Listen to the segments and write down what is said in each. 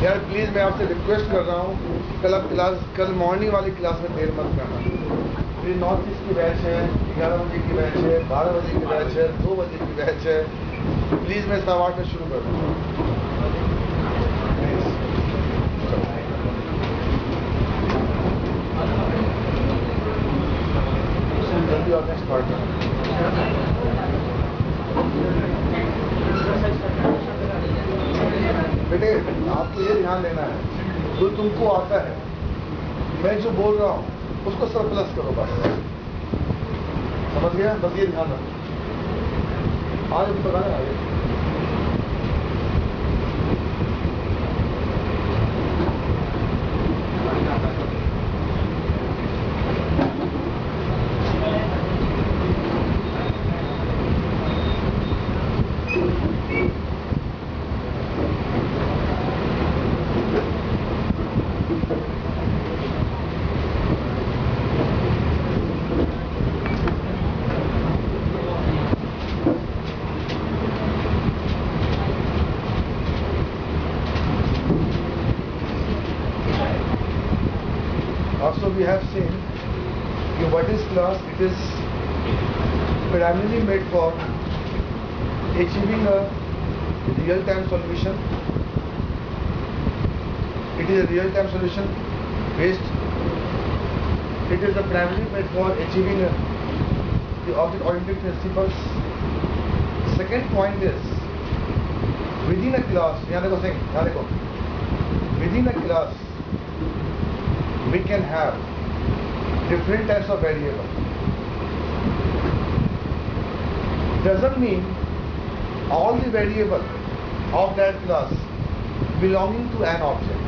यार प्लीज़ मैं आपसे रिक्वेस्ट कर रहा हूँ कल मॉर्निंग वाली क्लास में देर मत करना। मेरी नॉर्थ ईस्ट की बैच है, 11 बजे की बैच है, 12 बजे की बैच है, 2 बजे की बैच है। प्लीज़ मैं 8:15 में शुरू कर दूँ। जल्दी और नेक्स्ट पार्ट में बेटे आपको ये ध्यान देना है, जो तुमको आता है, मैं जो बोल रहा हूँ उसको सरप्लस करो बस। समझ गया? बस ये ध्यान रखो। आज तो गाने आगे also we have seen what is class. It is primarily made for achieving a real-time solution. It is a real-time solution based. It is primarily made for achieving the object-oriented principles. Second point is within a class. यहाँ देखो within a class we can have different types of variables. Doesn't mean all the variables of that class belonging to an object.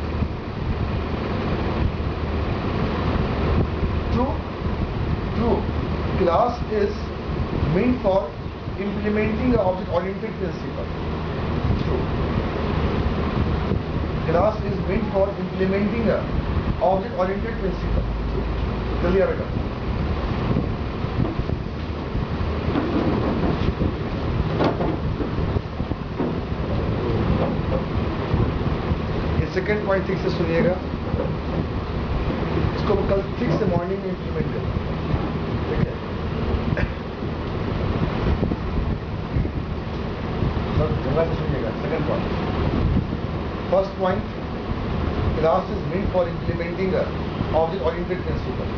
True. Class is meant for implementing the object-oriented principle. True. Class is meant for implementing a object-oriented principle. जल्दी आ बेटा। ये second point ठीक से सुनिएगा, इसको कल ठीक से मॉर्निंग में इम्प्लीमेंट करें, ठीक है? जगह से सुनिएगा। Second point, first point, class is meant for implementing a object-oriented principle.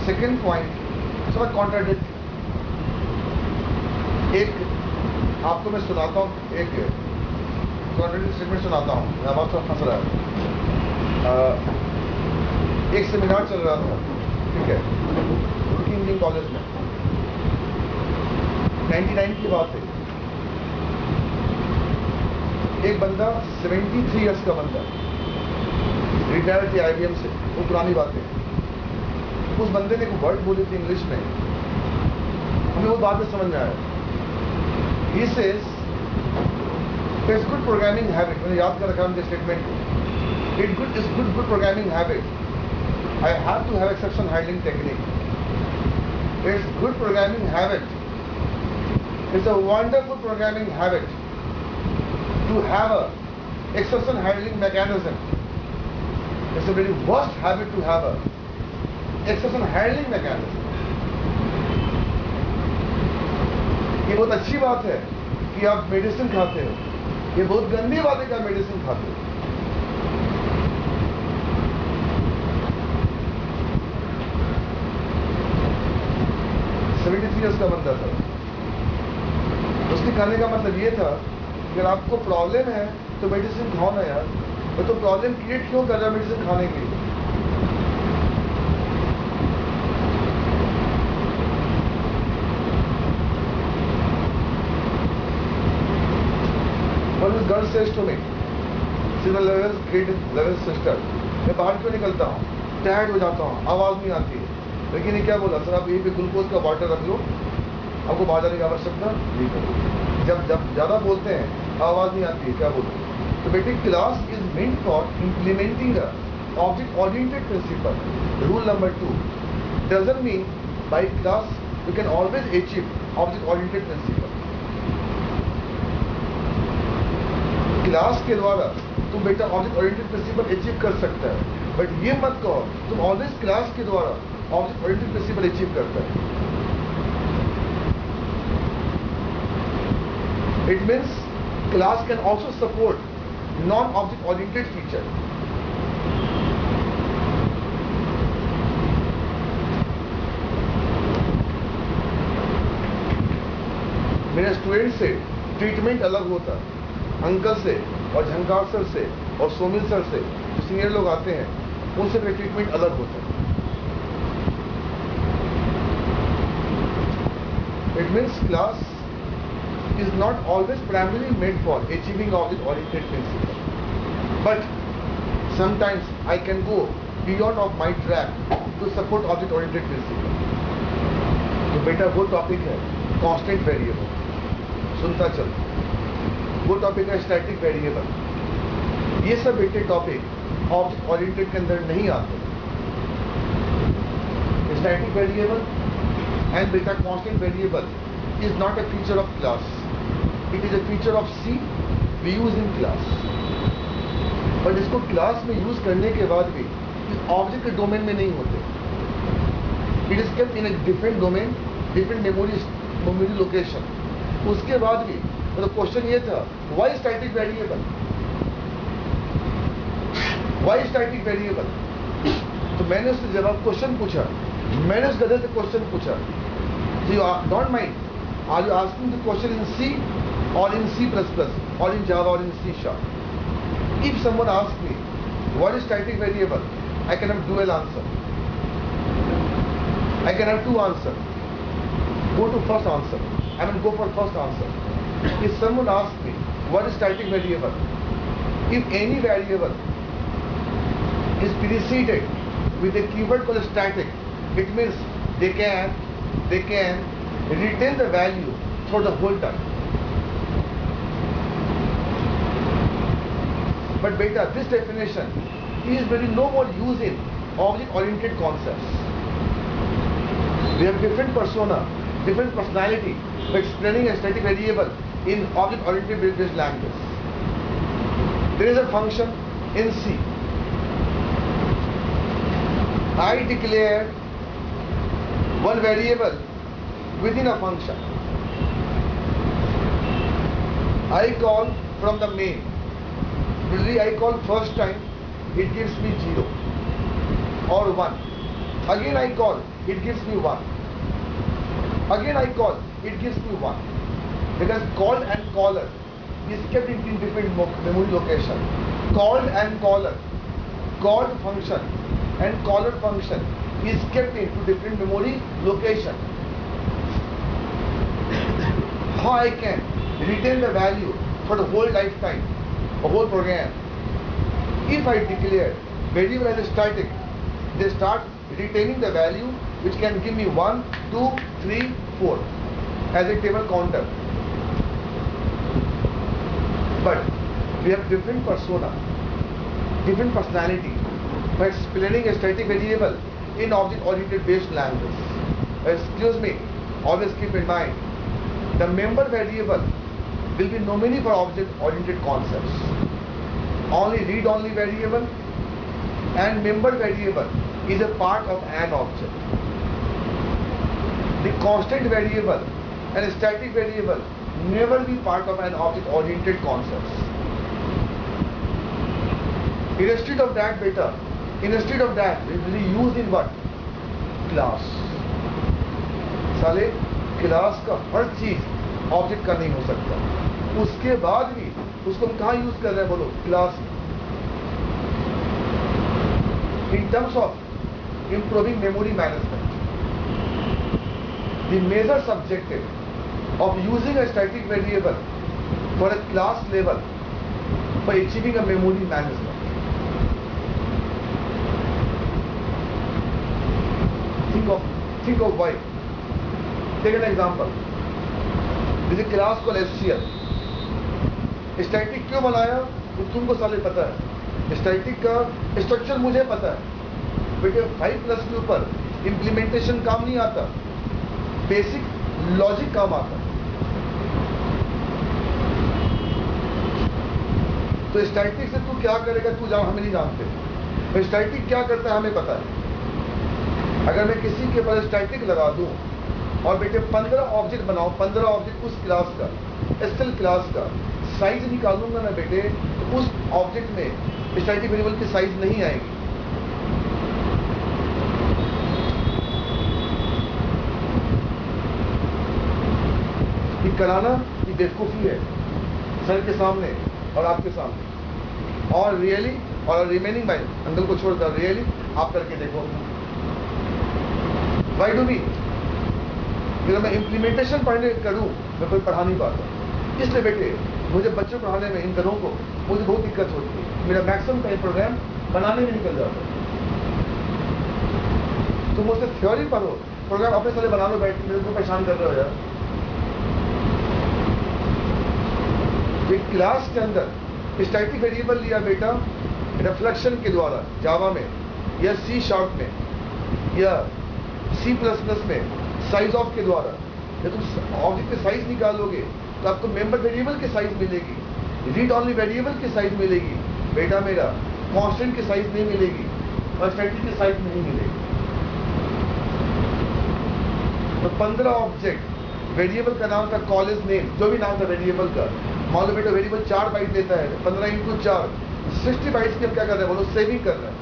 Second point, थोड़ा कॉन्ट्राडिक्ट। एक आपको मैं सुनाता हूँ, एक कॉन्ट्राडिक्ट स्टेटमेंट सुनाता हूँ। मैं आवाज़ थोड़ा फंस रहा है। एक सेमिनार चल रहा था, ठीक है, रुड़की इंजीनियरिंग कॉलेज में। 99 की बात है। एक बंदा 73 इयर्स का बंदा रिटायर्ड थे IBM से, वो पुरानी बात है। उस बंदे ने एक वर्ड बोली थी इंग्लिश में, हमें वो बाद में समझ में आया। He says, it's good programming habit. मैंने याद कर रखा है स्टेटमेंट को। It's good programming habit. I have to have exception handling technique. It's good programming habit. It's a wonderful programming habit to have a exception handling mechanism. It's a very worst habit to have a exception handling mechanism. ये बहुत अच्छी बात है कि आप medicine खाते हो, ये बहुत गंदी बात है कि आप मेडिसिन खाते हो। $73 का बंदा था। उसके कहने का मतलब ये था, अगर आपको प्रॉब्लम है तो मेडिसिन खाओ ना यार, तो प्रॉब्लम क्रिएट क्यों कर रहा है मेडिसिन खाने के लिए? One girl says to me, she's my level sister, मैं बाहर क्यों निकलता हूँ, टायर्ड हो जाता हूँ, आवाज़ नहीं आती है। लेकिन ये क्या बोला, सर आप यहीं पे ग्लूकोज का बॉटल रख लो, आपको बाहर जाने की आवश्यकता नहीं करो। जब ज़्यादा बोलते हैं आवाज़ नहीं आती है, क्या बोलते हैं? तो बेटे class is meant for implementing object oriented principle. Rule number 2 doesn't mean by class you can always achieve object oriented principle. Class के द्वारा तुम बेटा ऑब्जेक्ट ओरिएंटेड प्रिंसिपल अचीव कर सकता है, बट ये मत कहो तुम ऑलवेज क्लास के द्वारा ऑब्जेक्ट ओरिएंटेड प्रिंसिपल अचीव करता है. It means class can also support non-object oriented feature. मेरे स्टूडेंट से ट्रीटमेंट अलग होता है, अंकल से और झंकार सर से और सोमिल सर से जो सीनियर लोग आते हैं उनसे मेरा ट्रीटमेंट अलग होता है. It means class is not always primarily meant for achieving object-oriented principle, but sometimes I can go beyond of my track to support object-oriented principle. तो बेटा वो टॉपिक है कांस्टेंट वेरिएबल, सुनता चल. वो टॉपिक है स्टैटिक वेरिएबल. ये सब बेटे टॉपिक ऑब्जेक्ट ओरिएंटेड के अंदर नहीं आते. Static variable and beta constant variable is not a feature of class. It is a feature of C we use in class. पर इसको क्लास में यूज करने के बाद भी इस ऑब्जेक्ट के डोमेन में नहीं होते. It is kept in a different domain, different memory location. उसके बाद भी मतलब क्वेश्चन ये था why static variable? Why static variable? तो मैंने उससे जवाब क्वेश्चन पूछा, मैंने उस गधे से क्वेश्चन पूछा. So you don't mind, are you asking the question in C or in C++ or in Java or in C#? If someone asks me what is static variable, I can have dual answer. I can have two answers. Go to first answer. I will go for first answer. If someone asks me what is static variable, if any variable is preceded with a keyword called static, it means they can retain the value for the whole time. But beta, this definition is very no more used in object-oriented concepts. We have different persona, different personality for explaining a static variable in object-oriented based language. There is a function in C. I declare one variable within a function. I call from the main. Usually I call first time, it gives me 0 or 1. Again I call, it gives me 1. Again I call, it gives me 1. Because called and caller is kept in different memory location. Called and caller, called function and caller function is kept into different memory location. How I can retain the value for the whole lifetime, a whole program? If I declare variable as a static, they start retaining the value which can give me 1, 2, 3, 4 as a table counter. But we have different persona, different personality by explaining a static variable in object-oriented based language. Excuse me, always keep in mind, the member variable will be nominee for object-oriented concepts. Only read-only variable and member variable is a part of an object. The constant variable and static variable never be part of an object-oriented concepts. Instead of that, beta, instead of that, we will use in what? Class. साले class का हर चीज object का नहीं हो सकता. उसके बाद भी उसको हम कहाँ यूज कर रहे हैं बोलो? Class. In terms of improving memory management, the major objective of using a static variable for a class level for achieving a memory management. Think of why. Take an example. This is class called SCL. Static क्यों बनाया तो तुमको साले पता है. Static का structure मुझे पता है, बेटे 5+ के ऊपर इम्प्लीमेंटेशन काम नहीं आता, बेसिक लॉजिक काम आता. तो स्टैटिक से तू क्या करेगा तू जान, हमें नहीं जानते। तो स्टैटिक क्या करता है हमें पता है। अगर मैं किसी के ऊपर स्टैटिक लगा दूं और बेटे 15 ऑब्जेक्ट बनाओ, 15 ऑब्जेक्ट उस क्लास का, एसएल क्लास का साइज निकालूंगा ना बेटे, तो उस ऑब्जेक्ट में स्टैटिक वेरिएबल की साइज नहीं आएगी। ये कराना ये बेवकूफ़ी है सर के सामने और आपके सामने, और रियली और रिमेनिंग बाय अंकल को छोड़कर रियली आप करके देखो। वाई डू बी, अगर मैं इम्प्लीमेंटेशन पढ़ने करूँ मैं कोई पढ़ा नहीं पाता। इसलिए बेटे मुझे बच्चों पढ़ाने में इन तरह को मुझे बहुत दिक्कत होती है। मेरा मैक्सिमम टाइम प्रोग्राम बनाने में निकल जाता है। तुम मुझसे थ्योरी पढ़ो, प्रोग्राम अपने सारे बना लो, बैठ मेरे को परेशान कर रहे हो यार। एक क्लास के अंदर स्टैटिक वेरिएबल लिया बेटा रिफ्लेक्शन के द्वारा, जावा में या सी शार्प में या C++ में साइज ऑफ के द्वारा, जब तुम ऑब्जेक्ट की साइज निकालोगे तो आपको मेंबर वेरिएबल की साइज मिलेगी, रीड ऑनली वेरिएबल की साइज मिलेगी बेटा मेरा, कांस्टेंट की साइज नहीं मिलेगी और स्टैटिक की साइज नहीं मिलेगी। तो 15 ऑब्जेक्ट, वेरिएबल का नाम था कॉलेज नेम, जो भी नाम था वेरिएबल का, मान लो बेटा वेरिएबल 4 बाइट लेता है, 15 × 4 60 बाइट्स की हम क्या कर रहे हैं, बोलो सेविंग कर रहे हैं।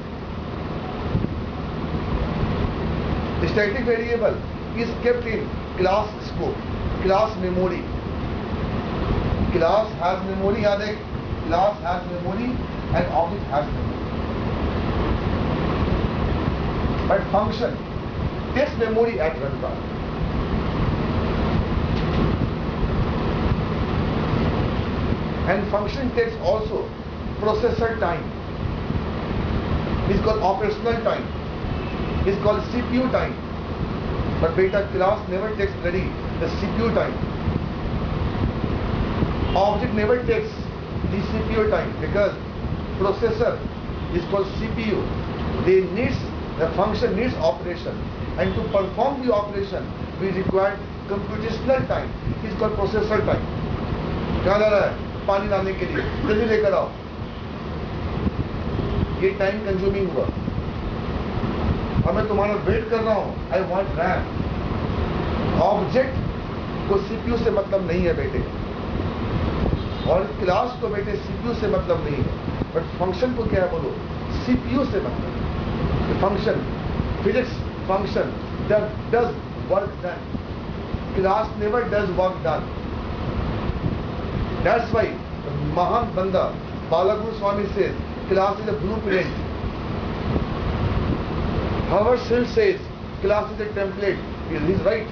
Static variable is kept in class scope, class memory. Class has memory, याद है, class has memory and object has memory. But function takes memory at runtime. And function takes also processor time. It's called operational time. It's called CPU time. But beta class never takes ready the CPU time. Object never takes the CPU time because processor is called CPU. They needs, the function needs operation, and to perform the operation we require computational time. It's called processor time. कहाँ जा रहा है? पानी लाने के लिए, जल्दी लेकर आओ। ये टाइम कंज्यूमिंग हुआ और मैं तुम्हारा वेट कर रहा हूं। I want RAM. ऑब्जेक्ट को सीपीयू से मतलब नहीं है बेटे, और क्लास को बेटे सीपीयू से मतलब नहीं है, बट फंक्शन को क्या है बोलो, सीपीयू से मतलब है। Function, physics function does work done, class never does work done. That's why महान बंदा बालागुरु स्वामी से class is a blueprint. Howard Schultz says class is a template. He's right.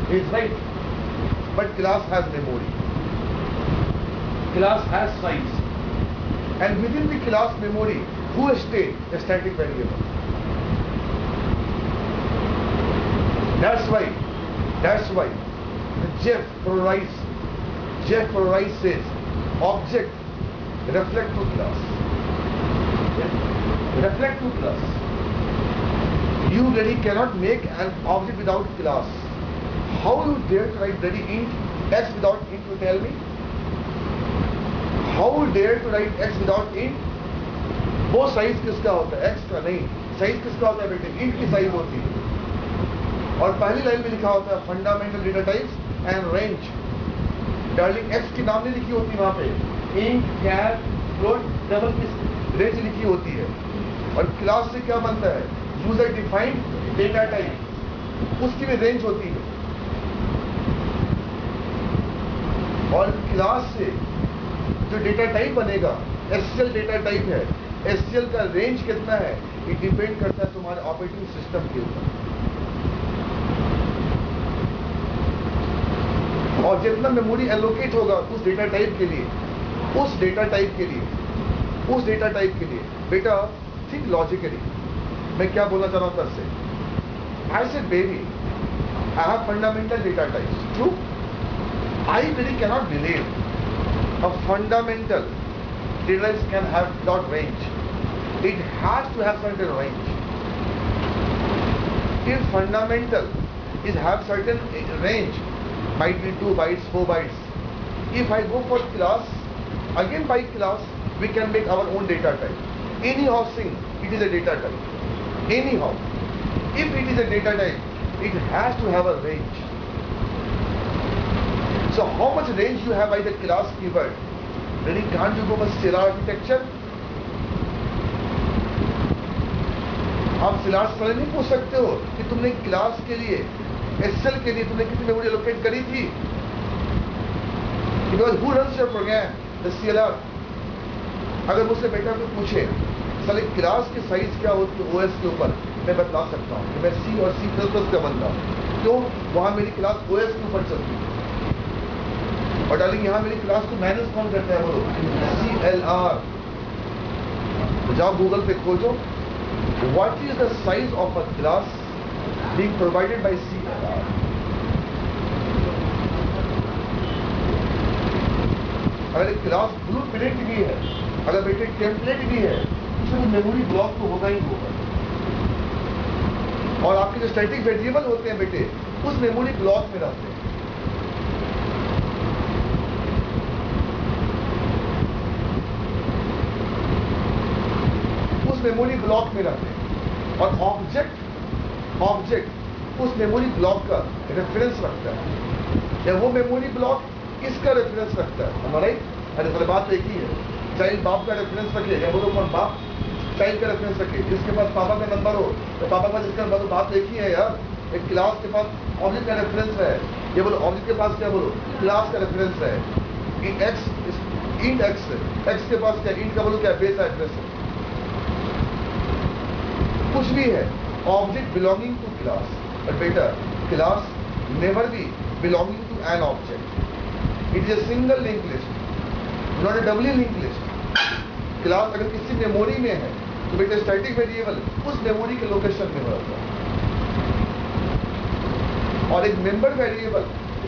He's right. But class has memory. Class has size. And within the class memory, who stays? The static variable. That's why Jeff Florrice says object reflect to class. Reflect to class. You really cannot make an object without class. How you dare to write ready int x without int, to tell me? How you dare to write x without int? वो size किसका होता है? x का नहीं। Size किसका होता है बेटे? int की साइज होती है। और पहली लाइन में लिखा होता है fundamental data types and range. Darling x की नाम नहीं लिखी होती वहां पे, int, char, float, डबल की रेंज लिखी होती है। और क्लास से क्या बनता है? यूजर डिफाइंड डेटा टाइप, उसकी भी रेंज होती है। और क्लास से जो डेटा टाइप बनेगा एससीएल डेटा टाइप है, एससीएल का रेंज कितना है ये डिपेंड करता है तुम्हारे ऑपरेटिंग सिस्टम के ऊपर। और जितना मेमोरी एलोकेट होगा उस डेटा टाइप के लिए, बेटा थिंक लॉजिकली। मैं क्या बोलना चाह रहा हूं तरसे? I said baby I have fundamental data types, true. I really cannot believe a fundamental data types can have dot range. It has to have certain range. If fundamental is have certain range, might be 2 bytes, 4 bytes. If I go for class, Again, by class, we can make our own data type. Anyhow, thing, it is a data type. Anyhow, if it is a data type, it has to have a range. So how much range you have by the class keyword? Then can't you go for Stellar architecture? आप सिलार से नहीं पूछ सकते हो कि तुमने class के लिए, एसएल के लिए तुमने कितनी मेमोरी एलोकेट करी थी? Because who runs your program? The CLR. अगर मुझसे बेटा को पूछे साले क्लास की साइज क्या होती है ओएस के ऊपर, मैं बता सकता हूँ कि मैं सी और सी प्लस प्लस का बंदा हूँ। क्यों? वहां मेरी क्लास ओएस के ऊपर चलती है। और डार्लिंग यहाँ मेरी क्लास को मैनेज कौन करता है? बोलो CLR। तो जाओ गूगल पे खोजो, what is the size of a class being provided by CLR? अगर एक क्लास ब्लूप्रिंट भी है, अगर बेटे टेम्पलेट भी है, उसमें मेमोरी ब्लॉक तो होगा ही होगा। और आपके जो स्टैटिक वेरिएबल होते हैं बेटे, उस मेमोरी ब्लॉक में रहते हैं। उस मेमोरी ब्लॉक में रहते हैं। और ऑब्जेक्ट उस मेमोरी ब्लॉक का रेफरेंस रखता है, या वो मेमोरी ब्लॉक इसका रेफरेंस रखता है। हमारा अरे सारे बात तो एक ही है। चाइल्ड बाप का रेफरेंस रखे, या बोलो कौन बाप चाइल्ड का रेफरेंस रखे। जिसके पास पापा का नंबर हो तो पापा का जिसका नंबर हो, बात तो एक ही है यार। एक क्लास के पास ऑब्जेक्ट का रेफरेंस है, ये बोलो ऑब्जेक्ट के पास क्या बोलो क्लास का रेफरेंस है। इंट एक्स के पास क्या, इंट का बोलो क्या बेस एड्रेस है। कुछ भी है object belonging to class, but बेटा class never be belonging to an object. It is a single link list, not a doubly link list. Class अगर किसी मेमोरी में है तो बेटा स्टैटिक वेरिएबल उस मेमोरी के लोकेशन में होता है। और एक मेंबर वेरिएबल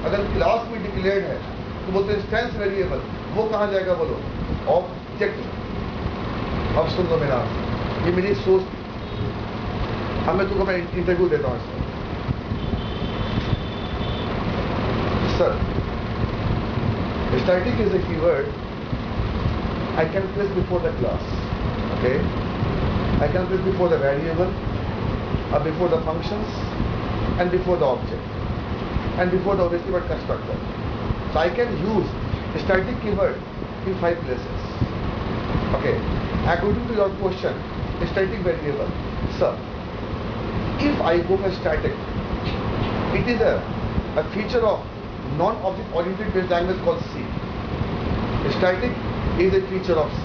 अगर क्लास में डिक्लेयर्ड है तो बोलते हैं इंस्टेंस वेरिएबल, वो कहां जाएगा बोलो ऑब्जेक्ट। अब सुन लो मेरा, ये मेरी सोच, अब मैं तुमको मैं इंटरव्यू देता हूं sir. Static is a keyword I can place before the class, okay? I can place before the variable, before the functions, and before the object, and before the obviously but constructor. So I can use static keyword in 5 places. Okay. According to your question, static variable, sir. If I go for static, it is a feature of non-object oriented based language called C. Static is a feature of C.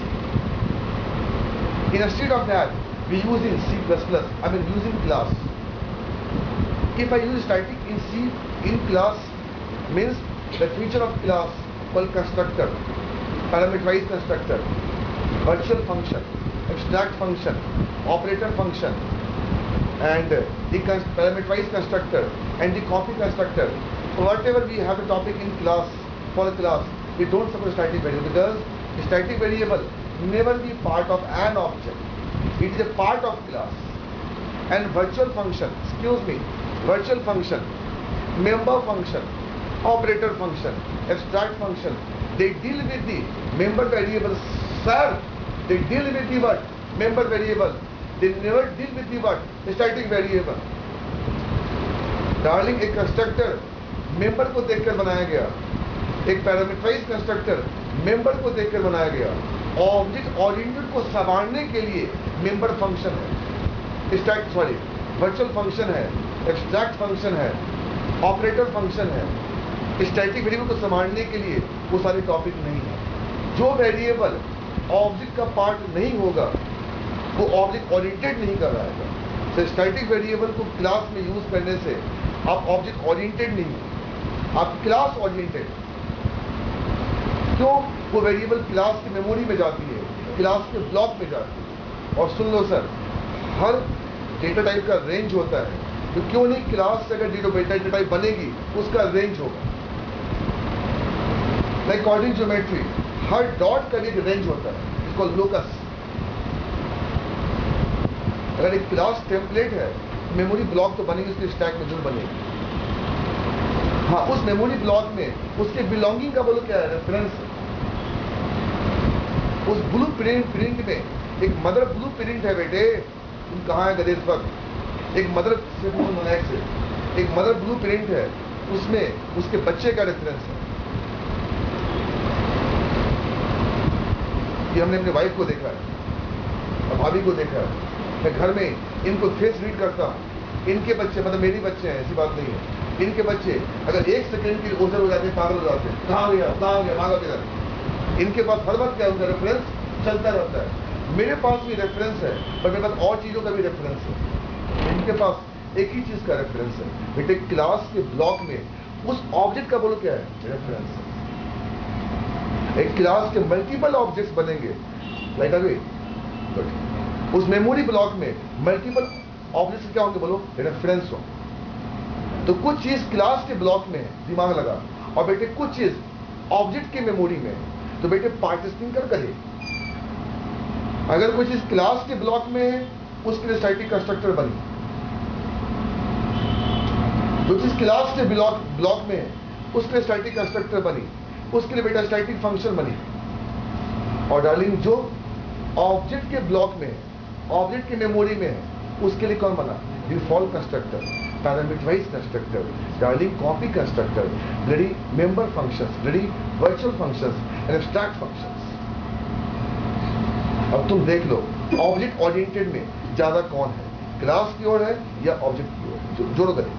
Instead of that, we use in C++, using class. If I use static in C in class, means the feature of class called constructor, parameterized constructor, virtual function, abstract function, operator function, and the parameterized constructor and the copy constructor. So whatever we have a topic in class, for the class, we don't suppose static variable, because static variable never be part of an object. It is a part of class. And virtual function, virtual function, member function, operator function, abstract function, they deal with the member variable. Sir, they deal with the what? Member variable. They never deal with the what? Static variable. Darling, एक constructor member को देखकर बनाया गया, एक parameterise constructor member को देखकर बनाया गया। ऑब्जेक्ट ओरिएंटेड को संभालने के लिए मेंबर फंक्शन है, वर्चुअल फंक्शन है, एब्स्ट्रैक्ट फंक्शन है, ऑपरेटर फंक्शन है। स्टैटिक वेरिएबल को संभालने के लिए वो सारे टॉपिक नहीं है। जो वेरिएबल ऑब्जेक्ट का पार्ट नहीं होगा वो ऑब्जेक्ट ओरिएंटेड नहीं कर रहा है। तो स्टैटिक वेरिएबल को क्लास में यूज करने से आप ऑब्जेक्ट ओरिएंटेड नहीं, आप क्लास ओरिएंटेड। क्यों? वो वेरिएबल क्लास की मेमोरी में जाती है, क्लास के ब्लॉक में जाती है। और सुन लो सर, हर डेटा टाइप का रेंज होता है, तो क्यों नहीं क्लास से अगर डेटा टाइप बनेगी उसका रेंज होगा। लाइक कोऑर्डिनेट ज्योमेट्री, हर डॉट का एक रेंज होता है, इसको लोकस। अगर एक क्लास टेम्पलेट है, मेमोरी ब्लॉक तो बनेगी, उसकी स्टैक में जरूर बनेगी। हाँ, उस मेमोरी ब्लॉक में उसके बिलोंगिंग का बोलो क्या है, रेफरेंस है। उस ब्लू प्रिंट में एक मदर ब्लू प्रिंट है बेटे। तुम कहाँ है गधे इस वक्त? एक मदर से एक मदर ब्लू प्रिंट है, उसमें उसके बच्चे का रेफरेंस है। ये हमने अपने वाइफ को देखा है और भाभी को देखा है। मैं घर में इनको फेस रीड करता हूँ। इनके बच्चे, मतलब मेरी बच्चे हैं, ऐसी बात नहीं है, इनके बच्चे अगर 1 सेकंड के लिए ओझल हो जाते हैं, पागल हो जाते हैं, कहाँ गया भागा किधर। इनके पास हर वक्त क्या उनका रेफरेंस चलता रहता है। मेरे पास भी रेफरेंस है, पर मेरे पास और चीजों का भी रेफरेंस है। इनके पास एक ही चीज का रेफरेंस है। बेटे क्लास के ब्लॉक में उस ऑब्जेक्ट का बोलो क्या है? रेफरेंस है। एक क्लास के मल्टीपल ऑब्जेक्ट्स बनेंगे, लाइक अवे उस मेमोरी ब्लॉक में मल्टीपल ऑब्जेक्ट्स क्या होंगे? बोलो रेफरेंस हो। तो कुछ चीज क्लास के ब्लॉक में है, दिमाग लगा, और बेटे कुछ चीज ऑब्जेक्ट की मेमोरी में है। तो बेटे पार्टिसिपेट करे। अगर कोई चीज क्लास के ब्लॉक में है, उसके लिए स्टैटिक कंस्ट्रक्टर बनी। जो चीज क्लास के ब्लॉक में है, उसके लिए स्टैटिक कंस्ट्रक्टर बनी, उसके लिए बेटा स्टैटिक फंक्शन बनी। और डार्लिंग जो ऑब्जेक्ट के ब्लॉक में है, ऑब्जेक्ट की मेमोरी में है, उसके लिए कौन बना? Default constructor, parameterize constructor, darling copy constructor, bloody member functions, bloody virtual functions and abstract functions. अब तुम देख लो ऑब्जेक्ट ओरिएंटेड में ज्यादा कौन है, क्लास की ओर है या ऑब्जेक्ट की ओर? जोड़ो करें।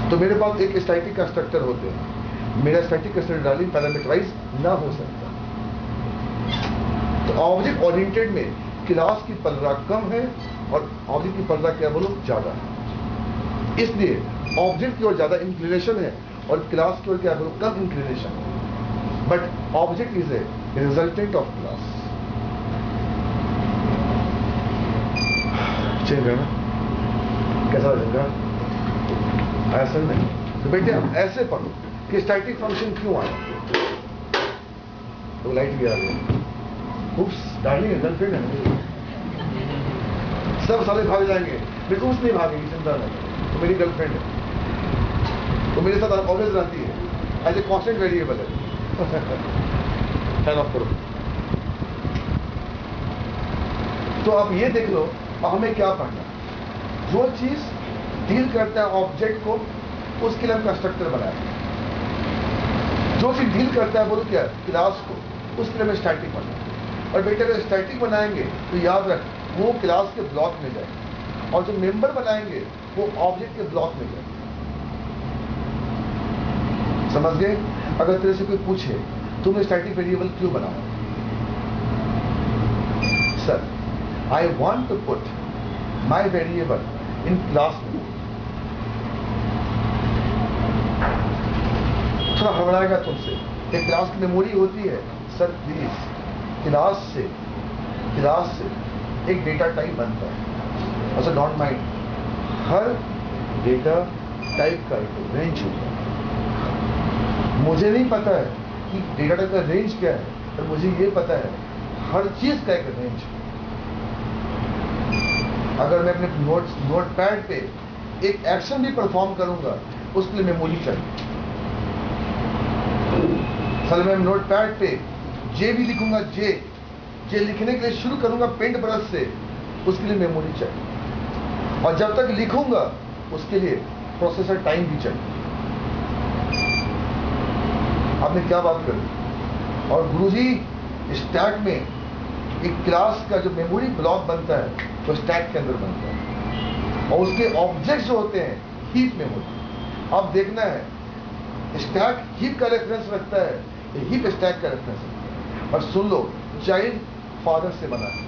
तो मेरे पास एक स्टैटिक कंस्ट्रक्टर होते हैं, मेरा स्टैटिक कंस्ट्रक्टर डार्लिंग पैरामीटराइज ना हो सकता। तो ऑब्जेक्ट ओरिएंटेड में क्लास की पलरा कम है और ऑब्जेक्ट की पलरा क्या बोलो? ज्यादा है। इसलिए ऑब्जेक्ट की ओर ज्यादा इंक्लिनेशन है और क्लास की ओर क्या बोलो? कम इंक्लिनेशन है। But object is a resultant of class. Change है ना? कैसा लगेगा? ऐसा नहीं। तो बेटे आप ऐसे पढ़ो कि स्टैटिक फंक्शन क्यों आया। तो लाइट भी आ गई। डार्लिंग गर्लफ्रेंड है, सब साले भाग जाएंगे, लेकिन उससे नहीं भागेगी, चिंता नहीं। तो मेरी गर्लफ्रेंड है, तो मेरे साथ ऑलवेज रहती है, एज ए कॉन्स्टेंट वेरिएबल है। फैन ऑफ करो। तो आप ये देख लो हमें क्या पढ़ना। जो चीज डील करता है ऑब्जेक्ट को, उसके लिए हम कंस्ट्रक्टर बनाए। जो चीज डील करता है बोलो क्या? क्लास को, उसके लिए हमें स्टैटिक बनाए। और बेटे अगर स्टैटिक बनाएंगे तो याद रख वो क्लास के ब्लॉक में जाए, और जो मेंबर बनाएंगे वो ऑब्जेक्ट के ब्लॉक में जाए। समझ गए? अगर तेरे से कोई पूछे तुमने स्टैटिक वेरिएबल क्यों बनाया? Sir, I want to put my variable in class में। थोड़ा हड़बड़ाएगा तुमसे। एक क्लास की मेमोरी होती है। सर प्लीज, क्लास से एक डेटा टाइप बनता है। अच्छा don't mind, her data type का एक रेंज होता है। मुझे नहीं पता है कि डेटा टाइप का रेंज क्या है, पर मुझे ये पता है हर चीज का एक रेंज है। अगर मैं अपने नोटपैड पे एक एक्शन भी परफॉर्म करूंगा, उसके लिए मेमोरी चाहिए। सर मैं नोटपैड पे जे भी लिखूंगा, जे लिखने के लिए शुरू करूंगा पेंट ब्रश से, उसके लिए मेमोरी चाहिए। और जब तक लिखूंगा उसके लिए प्रोसेसर टाइम भी चाहिए। आपने क्या बात करी? और गुरुजी स्टैक में एक क्लास का जो मेमोरी ब्लॉक बनता है वो स्टैक के अंदर बनता है, और उसके ऑब्जेक्ट्स जो होते हैं हीप में होते हैं। अब देखना है स्टैक हीप का रेफरेंस रखता है, हीप स्टैक का रेफरेंस रखता है। और सुन लो, चाइल्ड फादर से बना है,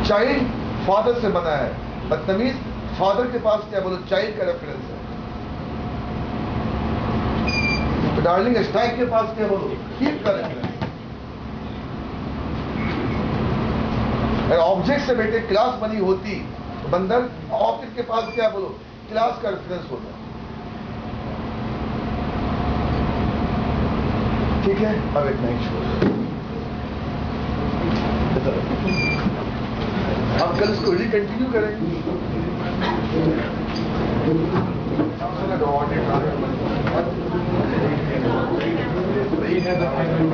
चाइल्ड फादर से बना है। बदतमीज, फादर के पास क्या बोलो? चाइल्ड का रेफरेंस है। तो डार्लिंग स्टैक के पास क्या बोलो? हीप का रेफरेंस। ऑब्जेक्ट से बेटे क्लास बनी होती तो बंदर ऑब्जेक्ट के पास क्या बोलो? क्लास का रेफरेंस होता। ठीक है, अब एक नई छोड़। अब कल इसको कंटिन्यू करेंगे। ये